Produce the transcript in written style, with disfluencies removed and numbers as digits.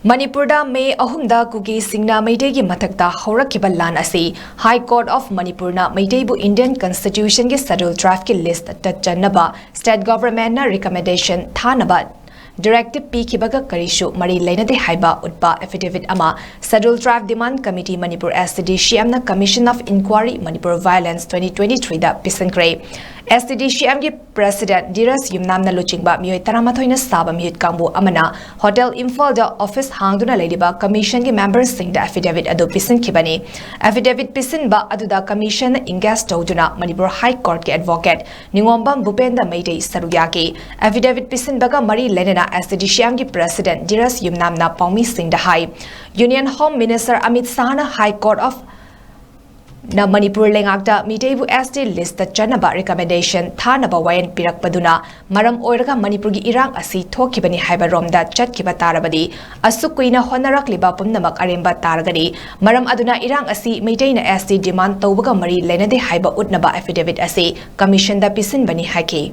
Manipurda May ahumda kuki singna Meitegi mathakta horakiba lan asi High Court of Manipurna Meiteibu Indian Constitution ki schedule draft ki list Thijinnaba State Government na recommendation thanaba Directive Peesinkhre karishu mari lainade haiba utpa affidavit ama schedule draft demand committee Manipur Asida Thijinnaba Commission of Inquiry Manipur Violence 2023 da Peesinkhre Asida Thijinnaba President Diras Yumnamna Luchingba Miyoi Taramathoina Saba Miyut Kangbu Amana Hotel Imphal da Office Hangduna Ladiba Commission ki members sing da affidavit adu Peesinkhibani Affidavit Peesinba aduda Commission ingas tawduna Manipur High Court ki advocate Ningombam Bupenda Meitei Saruyaki Affidavit Peesinbaga mari lenena Asida Thijinnaba President Diras Yumnamna Paumi Singh da High Union Home Minister Amit Shahna High Court of na Manipur lengakta Meiteibu ST list Thijinnaba recommendation thanaba wayan pirakpaduna maram oiraga Manipur gi Irang asi thokibani haiba romda chatkiba tarabadi asukuina honarakliba pumnamak aremba taragani maram aduna Irang asi Meiteina ST demand tawbaga mari lenade haiba utnaba affidavit asi commission da Peesinkhre bani haki